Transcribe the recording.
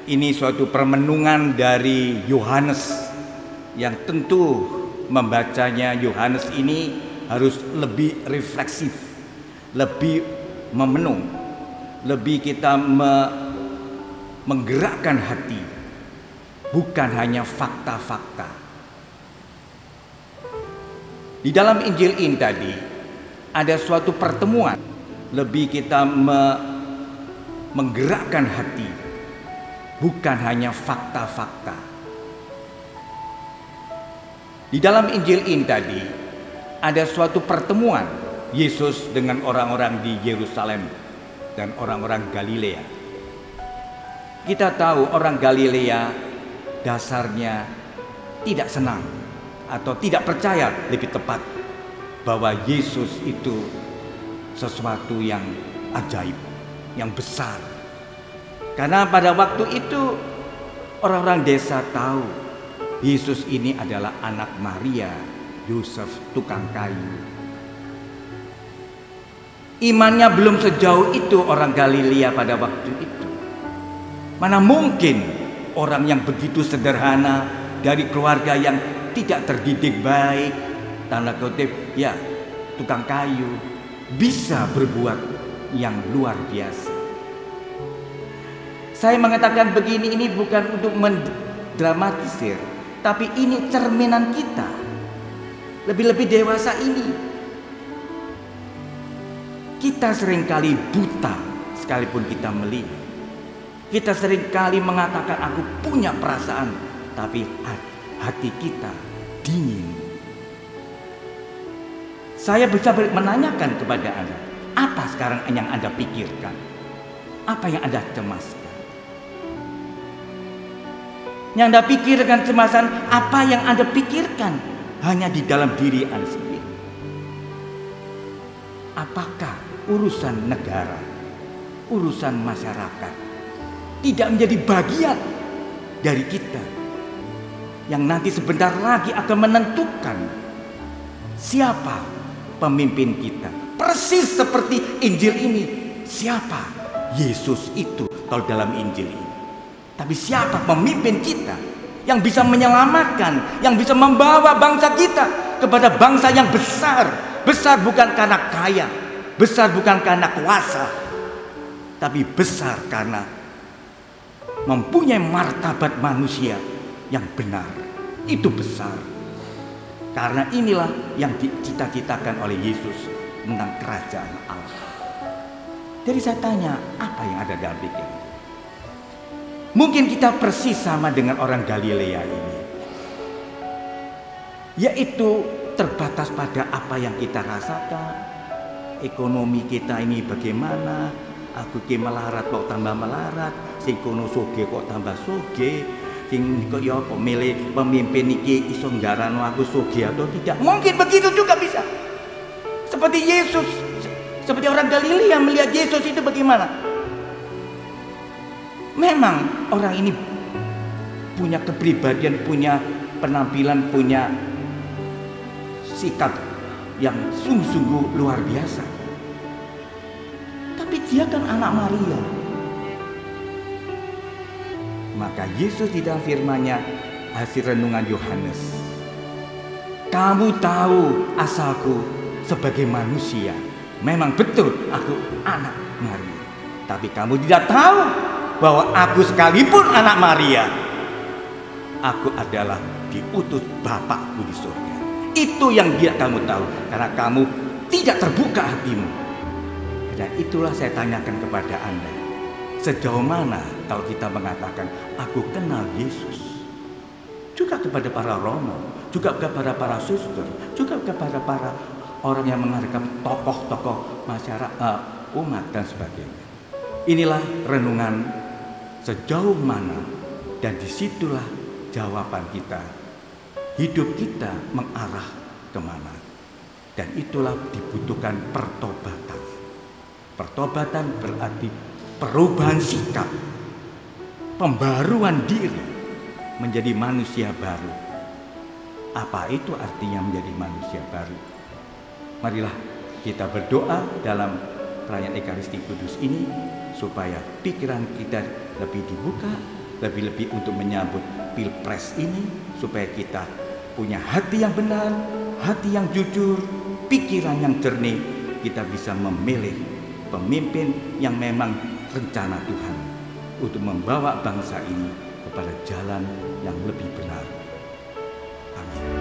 Ini suatu permenungan dari Yohanes yang tentu membacanya Yohanes ini harus lebih refleksif, lebih memenung, lebih kita menggerakkan hati, bukan hanya fakta-fakta. Di dalam Injil ini tadi ada suatu pertemuan, lebih kita menggerakkan hati, bukan hanya fakta-fakta. Di dalam Injil ini tadi ada suatu pertemuan Yesus dengan orang-orang di Yerusalem dan orang-orang Galilea. Kita tahu orang Galilea dasarnya tidak senang atau tidak percaya, lebih tepat, bahwa Yesus itu sesuatu yang ajaib, yang besar. Karena pada waktu itu orang-orang desa tahu Yesus ini adalah anak Maria, Yusuf tukang kayu. Imannya belum sejauh itu orang Galilea pada waktu itu. Mana mungkin orang yang begitu sederhana dari keluarga yang tidak terdidik baik, tanda kutip ya, tukang kayu, bisa berbuat yang luar biasa. Saya mengatakan begini ini bukan untuk mendramatisir, tapi ini cerminan kita. Lebih-lebih dewasa ini, kita seringkali buta sekalipun kita melihat. Kita seringkali mengatakan aku punya perasaan, tapi hati kita dingin. Saya bisa menanyakan kepada Anda, apa sekarang yang Anda pikirkan? Apa yang Anda cemaskan? Yang Anda pikirkan cemasan, apa yang Anda pikirkan hanya di dalam diri Anda sendiri? Apakah urusan negara, urusan masyarakat tidak menjadi bagian dari kita yang nanti sebentar lagi akan menentukan siapa pemimpin kita? Persis seperti Injil ini, siapa Yesus itu kalau dalam Injil ini? Tapi siapa pemimpin kita yang bisa menyelamatkan, yang bisa membawa bangsa kita kepada bangsa yang besar? Besar bukan karena kaya, besar bukan karena kuasa, tapi besar karena mempunyai martabat manusia yang benar. Itu besar. Karena inilah yang dicita-citakan oleh Yesus tentang kerajaan Allah. Jadi saya tanya, apa yang ada dalam pikiran? Mungkin kita persis sama dengan orang Galilea ini, yaitu terbatas pada apa yang kita rasakan. Ekonomi kita ini bagaimana? Aku ki melarat kok tambah melarat, sing kono soge kok tambah soge, sing kok ya pemilih pemimpin iki iso nggarano aku soge atau tidak. Mungkin begitu juga bisa. Seperti Yesus, seperti orang Galilea melihat Yesus itu bagaimana? Memang orang ini punya kepribadian, punya penampilan, punya sikap yang sungguh-sungguh luar biasa. Tapi dia kan anak Maria. Maka Yesus di dalam firman-Nya, hasil renungan Yohanes, kamu tahu asalku sebagai manusia. Memang betul aku anak Maria. Tapi kamu tidak tahu bahwa aku sekalipun anak Maria, aku adalah diutus Bapakku di surga. Itu yang dia kamu tahu, karena kamu tidak terbuka hatimu. Dan itulah saya tanyakan kepada Anda, sejauh mana kalau kita mengatakan aku kenal Yesus? Juga kepada para romo, juga kepada para suster, juga kepada para orang yang menghargai tokoh-tokoh masyarakat, umat dan sebagainya. Inilah renungan sejauh mana, dan disitulah jawaban kita. Hidup kita mengarah kemana, dan itulah dibutuhkan pertobatan. Pertobatan berarti perubahan sikap, pembaruan diri menjadi manusia baru. Apa itu artinya menjadi manusia baru? Marilah kita berdoa dalam perayaan Ekaristi Kudus ini supaya pikiran kita lebih dibuka, lebih-lebih untuk menyambut Pilpres ini, supaya kita punya hati yang benar, hati yang jujur, pikiran yang jernih. Kita bisa memilih pemimpin yang memang rencana Tuhan untuk membawa bangsa ini kepada jalan yang lebih benar. Amin.